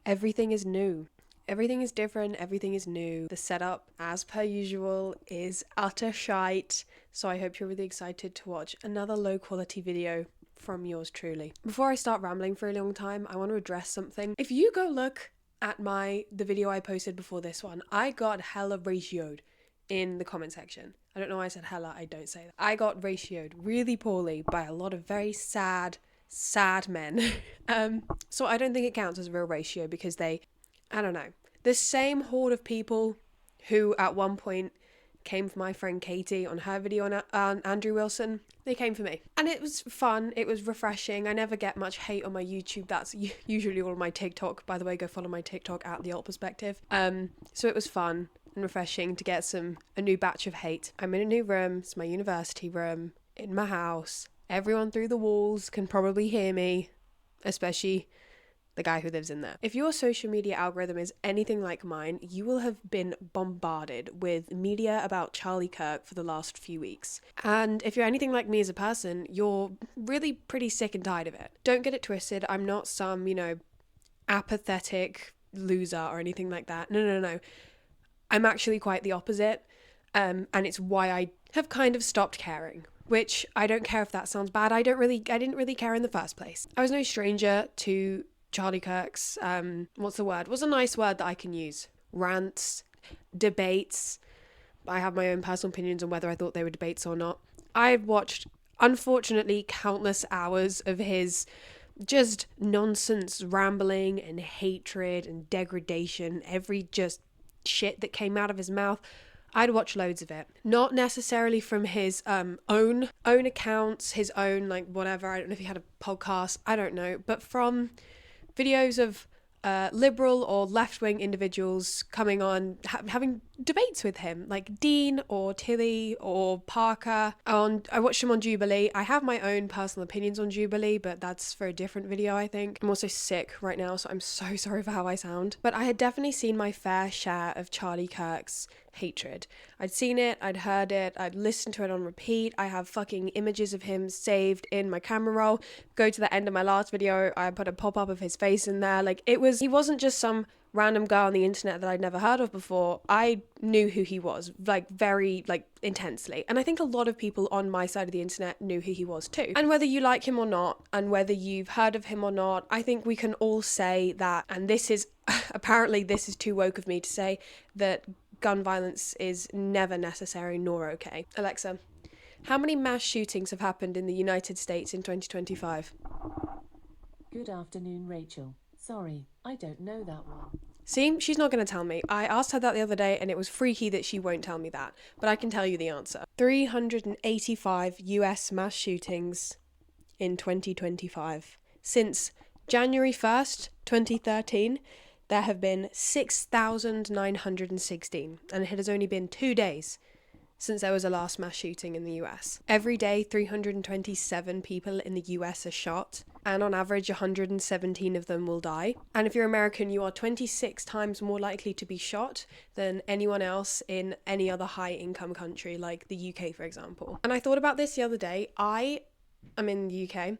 Everything is new. Everything is different, everything is new. The setup, as per usual, is utter shite. So I hope you're really excited to watch another low quality video from yours truly. Before I start rambling for a long time, I want to address something. If you go look at the video I posted before this one, I got hella ratioed in the comment section. I don't know why I said hella, I don't say that. I got ratioed really poorly by a lot of very sad men. So I don't think it counts as a real ratio because I don't know. The same horde of people who at one point came for my friend Katie on her video on Andrew Wilson, they came for me. And it was fun, it was refreshing. I never get much hate on my YouTube. That's usually all my TikTok. By the way, go follow my TikTok at The Alt Perspective. So it was fun and refreshing to get a new batch of hate. I'm in a new room, it's my university room, in my house. Everyone through the walls can probably hear me, especially the guy who lives in there. If your social media algorithm is anything like mine, you will have been bombarded with media about Charlie Kirk for the last few weeks. And if you're anything like me as a person, you're really pretty sick and tired of it. Don't get it twisted, I'm not some, apathetic loser or anything like that. No. I'm actually quite the opposite. And it's why I have kind of stopped caring. Which I don't care if that sounds bad. I didn't really care in the first place. I was no stranger to Charlie Kirk's, what's a nice word that I can use? Rants, debates. I have my own personal opinions on whether I thought they were debates or not. I've watched, unfortunately, countless hours of his just nonsense rambling and hatred and degradation, every just shit that came out of his mouth. I'd watch loads of it. Not necessarily from his own accounts, his own, whatever. I don't know if he had a podcast. I don't know. But from videos of liberal or left-wing individuals coming on, having debates with him, like Dean or Tilly or Parker. I watched him on Jubilee. I have my own personal opinions on Jubilee, but that's for a different video, I think. I'm also sick right now, so I'm so sorry for how I sound. But I had definitely seen my fair share of Charlie Kirk's hatred. I'd seen it, I'd heard it, I'd listened to it on repeat. I have fucking images of him saved in my camera roll. Go to the end of my last video, I put a pop-up of his face in there. He wasn't just some random guy on the internet that I'd never heard of before. I knew who he was, very intensely. And I think a lot of people on my side of the internet knew who he was too. And whether you like him or not, and whether you've heard of him or not, I think we can all say that, and this is, apparently this is too woke of me to say, that gun violence is never necessary nor okay. Alexa, how many mass shootings have happened in the United States in 2025? Good afternoon, Rachel. Sorry, I don't know that one. See, she's not going to tell me. I asked her that the other day and it was freaky that she won't tell me that. But I can tell you the answer. 385 US mass shootings in 2025. Since January 1st, 2013, there have been 6,916. And it has only been 2 days since there was a last mass shooting in the US. Every day, 327 people in the US are shot, and on average, 117 of them will die. And if you're American, you are 26 times more likely to be shot than anyone else in any other high-income country, like the UK, for example. And I thought about this the other day. I am in the UK.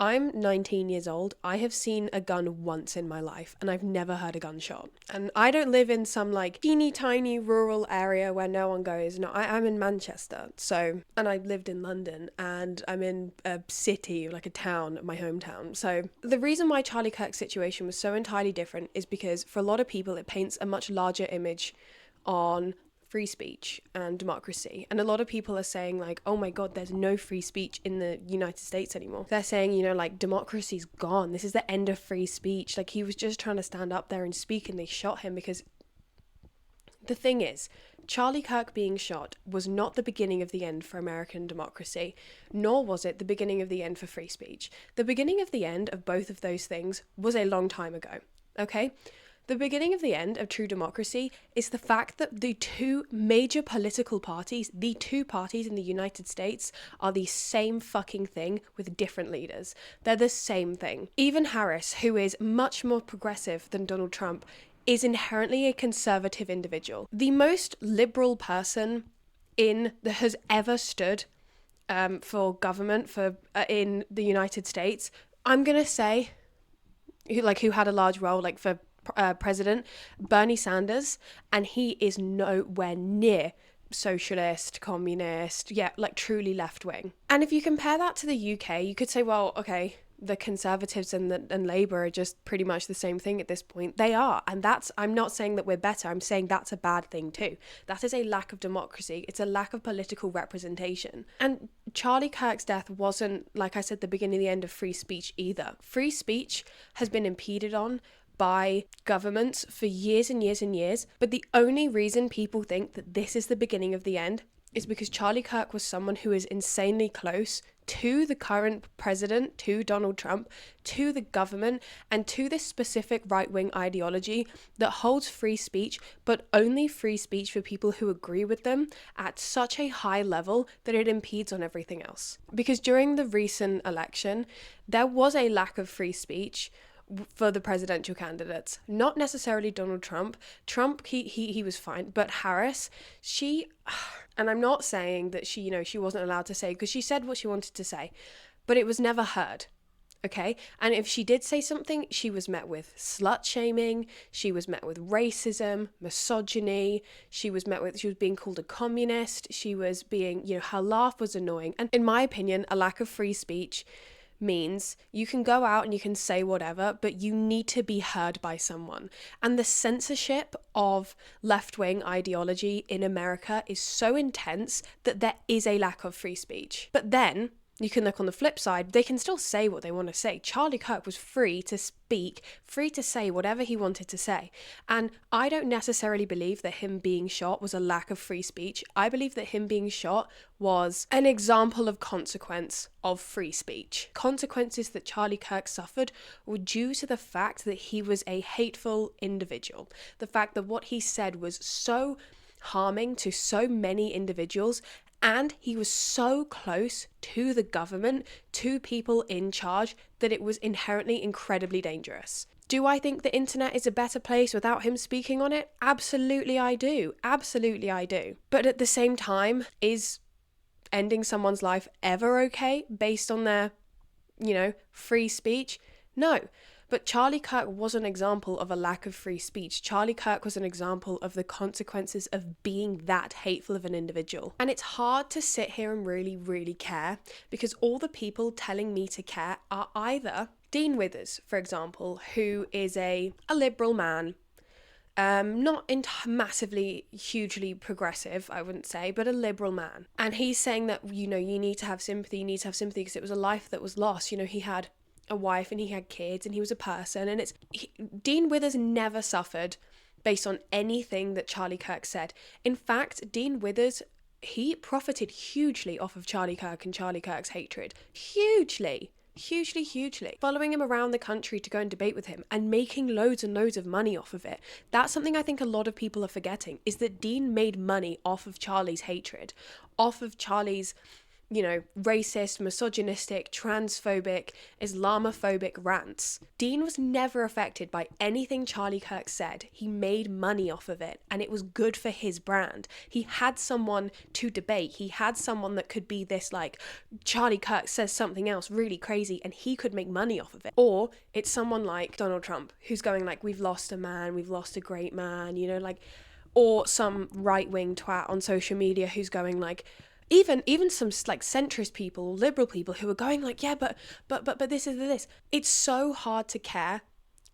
I'm 19 years old. I have seen a gun once in my life and I've never heard a gunshot. And I don't live in some teeny tiny rural area where no one goes. No, I'm in Manchester. And I've lived in London and I'm in a city, a town, my hometown. So the reason why Charlie Kirk's situation was so entirely different is because for a lot of people, it paints a much larger image on free speech and democracy. And a lot of people are saying oh my god, there's no free speech in the United States anymore. They're saying, democracy's gone. This is the end of free speech. He was just trying to stand up there and speak and they shot him. Because the thing is, Charlie Kirk being shot was not the beginning of the end for American democracy, nor was it the beginning of the end for free speech. The beginning of the end of both of those things was a long time ago, okay? The beginning of the end of true democracy is the fact that the two major political parties, the two parties in the United States, are the same fucking thing with different leaders. They're the same thing. Even Harris, who is much more progressive than Donald Trump, is inherently a conservative individual. The most liberal person that has ever stood for government in the United States, I'm gonna say, who had a large role for president, Bernie Sanders, and he is nowhere near socialist, communist, yeah, like truly left wing. And if you compare that to the UK, you could say, well, okay, the Conservatives and Labour are just pretty much the same thing at this point. They are. And that's, I'm not saying that we're better. I'm saying that's a bad thing too. That is a lack of democracy. It's a lack of political representation. And Charlie Kirk's death wasn't, like I said, the beginning and the end of free speech either. Free speech has been impeded on by governments for years and years and years. But the only reason people think that this is the beginning of the end is because Charlie Kirk was someone who is insanely close to the current president, to Donald Trump, to the government, and to this specific right-wing ideology that holds free speech, but only free speech for people who agree with them at such a high level that it impedes on everything else. Because during the recent election, there was a lack of free speech for the presidential candidates. Not necessarily Donald Trump. Trump, he was fine. But Harris, she, and I'm not saying that she, she wasn't allowed to say, because she said what she wanted to say, but it was never heard. Okay? And if she did say something, she was met with slut shaming, she was met with racism, misogyny, she was being called a communist, she was being, her laugh was annoying. And in my opinion, a lack of free speech means you can go out and you can say whatever, but you need to be heard by someone. And the censorship of left-wing ideology in America is so intense that there is a lack of free speech. But then you can look on the flip side, they can still say what they want to say. Charlie Kirk was free to speak, free to say whatever he wanted to say. And I don't necessarily believe that him being shot was a lack of free speech. I believe that him being shot was an example of consequence of free speech. Consequences that Charlie Kirk suffered were due to the fact that he was a hateful individual. The fact that what he said was so harming to so many individuals, and he was so close to the government, to people in charge, that it was inherently incredibly dangerous. Do I think the internet is a better place without him speaking on it? Absolutely I do. Absolutely I do. But at the same time, is ending someone's life ever okay based on their, free speech? No. But Charlie Kirk was an example of a lack of free speech. Charlie Kirk was an example of the consequences of being that hateful of an individual. And it's hard to sit here and really, really care, because all the people telling me to care are either Dean Withers, for example, who is a liberal man, not massively, hugely progressive, I wouldn't say, but a liberal man. And he's saying that, you need to have sympathy, because it was a life that was lost. He had a wife and he had kids and he was a person, and Dean Withers never suffered based on anything that Charlie Kirk said. In fact, Dean Withers, he profited hugely off of Charlie Kirk and Charlie Kirk's hatred. Hugely, following him around the country to go and debate with him and making loads and loads of money off of it. That's something I think a lot of people are forgetting, is that Dean made money off of Charlie's hatred, off of Charlie's racist, misogynistic, transphobic, Islamophobic rants. Dean was never affected by anything Charlie Kirk said. He made money off of it, and it was good for his brand. He had someone to debate. He had someone that could be this, Charlie Kirk says something else really crazy, and he could make money off of it. Or it's someone like Donald Trump, who's going we've lost a man, we've lost a great man, or some right-wing twat on social media who's going even some centrist people, liberal people who are going but this is this. It's so hard to care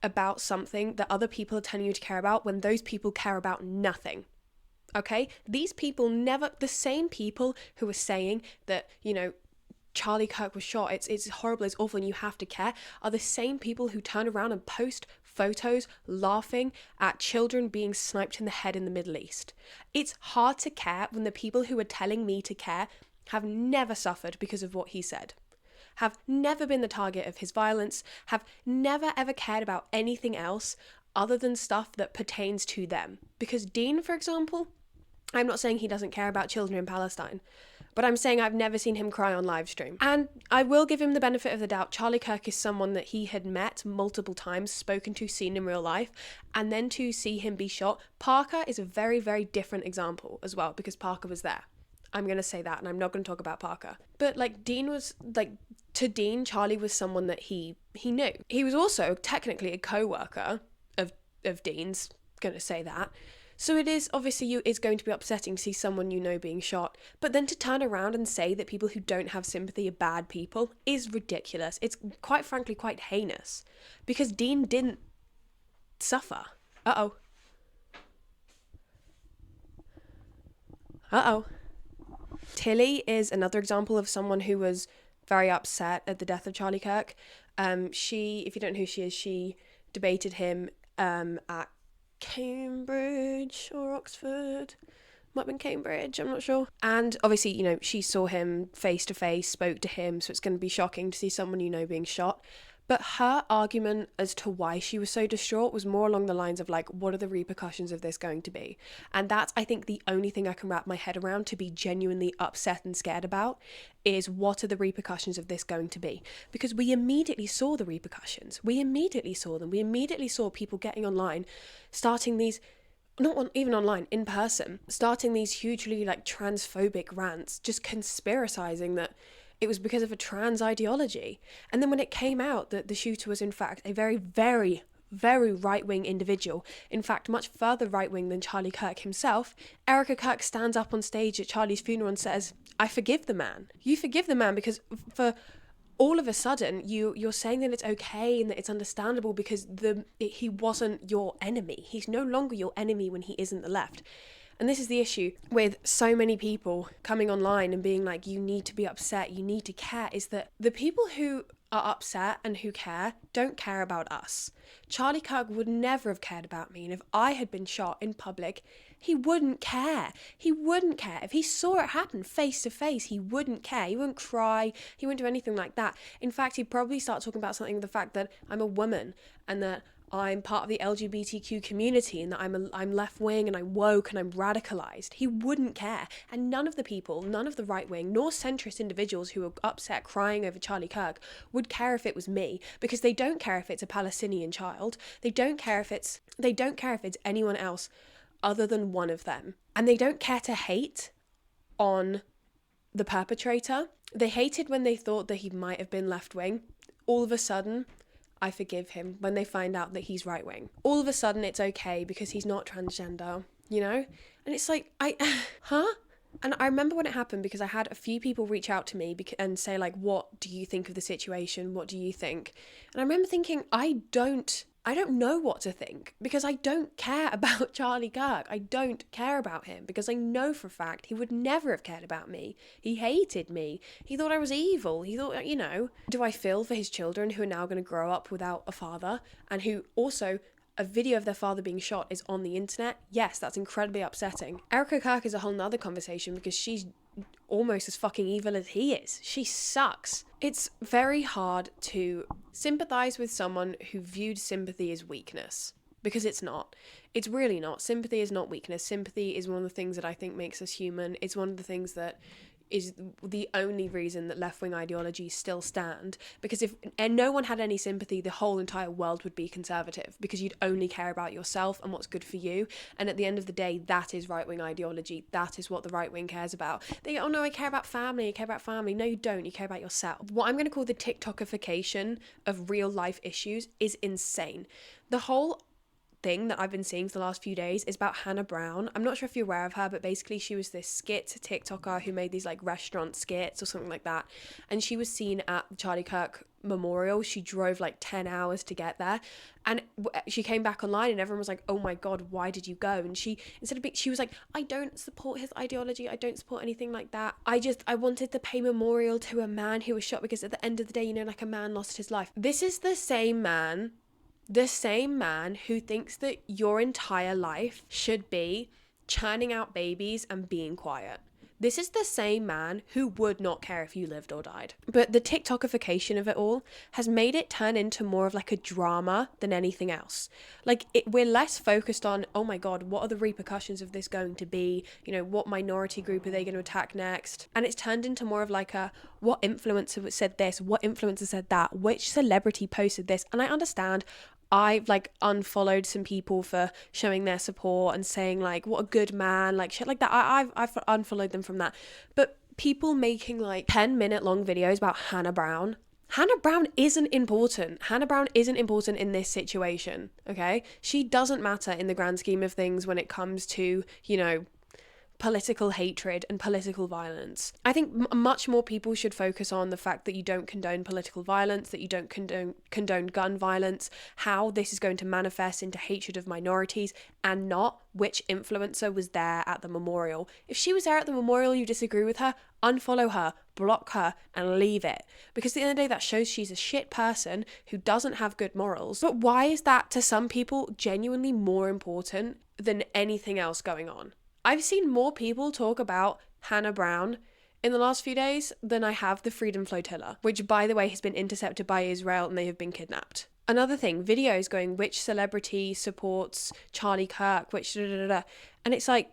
about something that other people are telling you to care about when those people care about nothing. Okay? These people the same people who are saying that, Charlie Kirk was shot, it's horrible, it's awful, and you have to care, are the same people who turn around and post photos laughing at children being sniped in the head in the Middle East. It's hard to care when the people who are telling me to care have never suffered because of what he said, have never been the target of his violence, have never ever cared about anything else other than stuff that pertains to them. Because Dean, for example, I'm not saying he doesn't care about children in Palestine, but I'm saying I've never seen him cry on live stream. And I will give him the benefit of the doubt. Charlie Kirk is someone that he had met multiple times, spoken to, seen in real life, and then to see him be shot. Parker is a very, very different example as well, because Parker was there. I'm going to say that, and I'm not going to talk about Parker. But Dean was, to Dean, Charlie was someone that he knew. He was also technically a co-worker of of Dean's going to say that. So it is, obviously, it's going to be upsetting to see someone you know being shot. But then to turn around and say that people who don't have sympathy are bad people is ridiculous. It's quite frankly quite heinous. Because Dean didn't suffer. Uh-oh. Tilly is another example of someone who was very upset at the death of Charlie Kirk. She, if you don't know who she is, she debated him at Cambridge or Oxford. Might have been Cambridge, I'm not sure. And obviously, you know, she saw him face to face, spoke to him, so it's going to be shocking to see someone you know being shot. But her argument as to why she was so distraught was more along the lines of like, what are the repercussions of this going to be? And that's, I think, the only thing I can wrap my head around to be genuinely upset and scared about is what are the repercussions of this going to be? Because we immediately saw the repercussions. We immediately saw them. We immediately saw people getting online, starting these, even online, in person, starting these hugely like transphobic rants, just conspiracizing that it was because of a trans ideology. And then when it came out that the shooter was in fact a very, very, very right-wing individual, in fact much further right-wing than Charlie Kirk himself, Erica Kirk stands up on stage at Charlie's funeral and says, I forgive the man. You forgive the man because for all of a sudden you're saying that it's okay and that it's understandable because he wasn't your enemy. He's no longer your enemy when he isn't the left. And this is the issue with so many people coming online and being like, you need to be upset, you need to care, is that the people who are upset and who care don't care about us. Charlie Kirk would never have cared about me, and if I had been shot in public, he wouldn't care. He wouldn't care. If he saw it happen face to face, he wouldn't care. He wouldn't cry. He wouldn't do anything like that. In fact, he'd probably start talking about something, the fact that I'm a woman and that I'm part of the LGBTQ community and that I'm left-wing and I'm woke and I'm radicalized. He wouldn't care. And none of the people, none of the right-wing nor centrist individuals who are upset crying over Charlie Kirk would care if it was me, because they don't care if it's a Palestinian child. They don't care if it's anyone else other than one of them. And they don't care to hate on the perpetrator. They hated when they thought that he might have been left-wing. All of a sudden, I forgive him when they find out that he's right-wing. All of a sudden it's okay because he's not transgender, you know? And it's like, huh? And I remember when it happened because I had a few people reach out to me and say like, what do you think of the situation? What do you think? And I remember thinking, I don't know what to think because I don't care about Charlie Kirk. I don't care about him because I know for a fact he would never have cared about me. He hated me. He thought I was evil. He thought, you know, do I feel for his children who are now going to grow up without a father and who also a video of their father being shot is on the internet? Yes, that's incredibly upsetting. Erica Kirk is a whole nother conversation because she's almost as fucking evil as he is. She sucks. It's very hard to sympathize with someone who viewed sympathy as weakness, because it's not. It's really not. Sympathy is not weakness. Sympathy is one of the things that I think makes us human. It's one of the things that is the only reason that left-wing ideologies still stand, because if no one had any sympathy, the whole entire world would be conservative, because you'd only care about yourself and what's good for you. And at the end of the day, that is right-wing ideology. That is what the right wing cares about. They go, oh no, I care about family. I care about family. No, you don't. You care about yourself. What I'm going to call the TikTokification of real life issues is insane. The whole thing that I've been seeing for the last few days is about Hannah Brown. I'm not sure if you're aware of her, but basically she was this skit TikToker who made these like restaurant skits or something like that, and she was seen at the Charlie Kirk memorial. She drove like 10 hours to get there, and she came back online and everyone was like, oh my god, why did you go? And she was like, I don't support his ideology, I don't support anything like that, I wanted to pay memorial to a man who was shot, because at the end of the day, you know, like a man lost his life. This is the same man who thinks that your entire life should be churning out babies and being quiet. This is the same man who would not care if you lived or died. But the TikTokification of it all has made it turn into more of like a drama than anything else. Like we're less focused on, oh my god, what are the repercussions of this going to be? You know, what minority group are they going to attack next? And it's turned into more of like a, what influencer said this? What influencer said that? Which celebrity posted this? And I understand, I've like unfollowed some people for showing their support and saying like, what a good man, like shit like that. I've unfollowed them from that. But people making like 10-minute long videos about Hannah Brown Hannah Brown isn't important. Hannah Brown isn't important in this situation, okay? She doesn't matter in the grand scheme of things when it comes to, you know, political hatred and political violence. I think much more people should focus on the fact that you don't condone political violence, that you don't condone gun violence, how this is going to manifest into hatred of minorities, and not which influencer was there at the memorial. If she was there at the memorial, you disagree with her, unfollow her, block her, and leave it. Because at the end of the day, that shows she's a shit person who doesn't have good morals. But why is that to some people genuinely more important than anything else going on? I've seen more people talk about Hannah Brown in the last few days than I have the Freedom Flotilla, which, by the way, has been intercepted by Israel and they have been kidnapped. Another thing, videos going, which celebrity supports Charlie Kirk, which da-da-da-da. And it's like,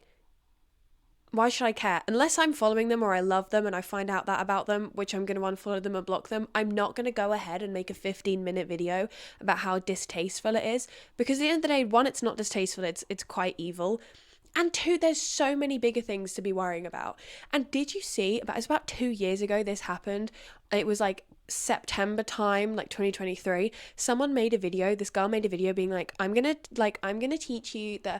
why should I care? Unless I'm following them or I love them and I find out that about them, which I'm going to unfollow them or block them, I'm not going to go ahead and make a 15-minute video about how distasteful it is. Because at the end of the day, one, it's not distasteful, it's quite evil. And two, there's so many bigger things to be worrying about. And did you see, it's about 2 years ago this happened. It was like September time, like 2023. Someone made a video, this girl made a video being like, I'm gonna teach you the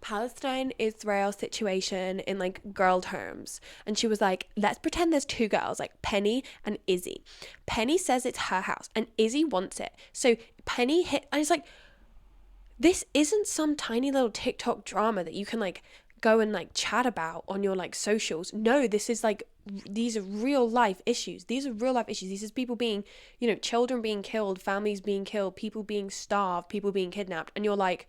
Palestine-Israel situation in like girl terms. And she was like, let's pretend there's two girls, like Penny and Izzy. Penny says it's her house and Izzy wants it. So Penny hit, and it's like, this isn't some tiny little TikTok drama that you can like go and like chat about on your like socials. No, this is like, these are real life issues. These are real life issues. These is people being, you know, children being killed, families being killed, people being starved, people being kidnapped. And you're like,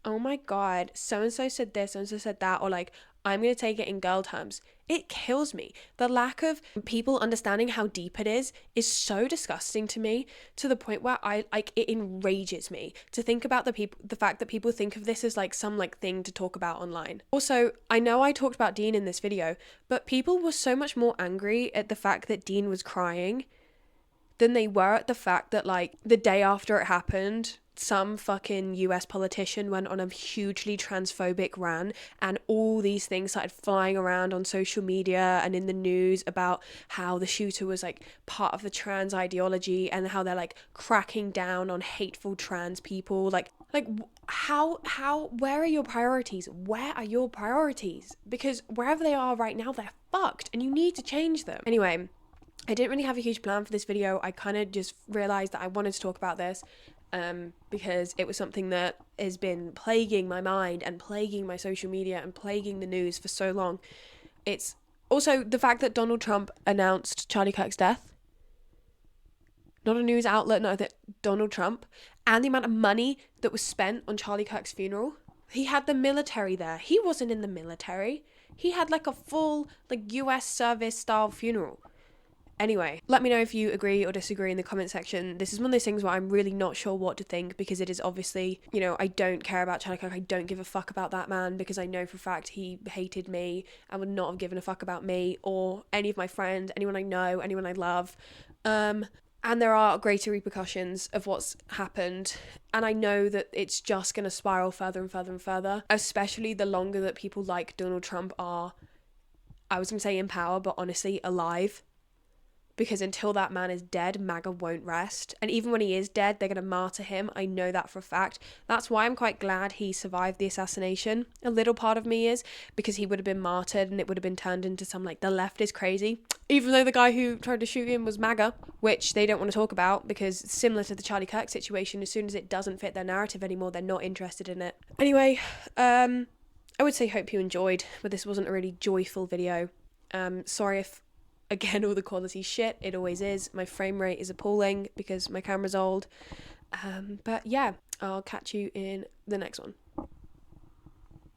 oh my God, so-and-so said this, so-and-so said that, or like, I'm going to take it in girl terms. It kills me. The lack of people understanding how deep it is so disgusting to me, to the point where it enrages me to think about the fact that people think of this as like some like thing to talk about online. Also, I know I talked about Dean in this video, but people were so much more angry at the fact that Dean was crying than they were at the fact that like the day after it happened, some fucking US politician went on a hugely transphobic rant and all these things started flying around on social media and in the news about how the shooter was like part of the trans ideology and how they're like cracking down on hateful trans people. Like how where are your priorities? Where are your priorities? Because wherever they are right now, they're fucked and you need to change them. Anyway, I didn't really have a huge plan for this video. I kind of just realized that I wanted to talk about this because it was something that has been plaguing my mind and plaguing my social media and plaguing the news for so long. It's also the fact that Donald Trump announced Charlie Kirk's death. Not a news outlet, no, that Donald Trump. And the amount of money that was spent on Charlie Kirk's funeral. He had the military there. He wasn't in the military. He had like a full like US service style funeral. Anyway, let me know if you agree or disagree in the comment section. This is one of those things where I'm really not sure what to think because it is obviously, you know, I don't care about Charlie Kirk. I don't give a fuck about that man because I know for a fact he hated me and would not have given a fuck about me or any of my friends, anyone I know, anyone I love. And there are greater repercussions of what's happened. And I know that it's just going to spiral further and further and further, especially the longer that people like Donald Trump are, I was going to say in power, but honestly alive. Because until that man is dead, MAGA won't rest. And even when he is dead, they're going to martyr him. I know that for a fact. That's why I'm quite glad he survived the assassination. A little part of me is, because he would have been martyred and it would have been turned into some, like, the left is crazy. Even though the guy who tried to shoot him was MAGA, which they don't want to talk about because similar to the Charlie Kirk situation, as soon as it doesn't fit their narrative anymore, they're not interested in it. Anyway, I would say hope you enjoyed, but this wasn't a really joyful video. Sorry if, again, all the quality shit. It always is. My frame rate is appalling because my camera's old. But yeah, I'll catch you in the next one.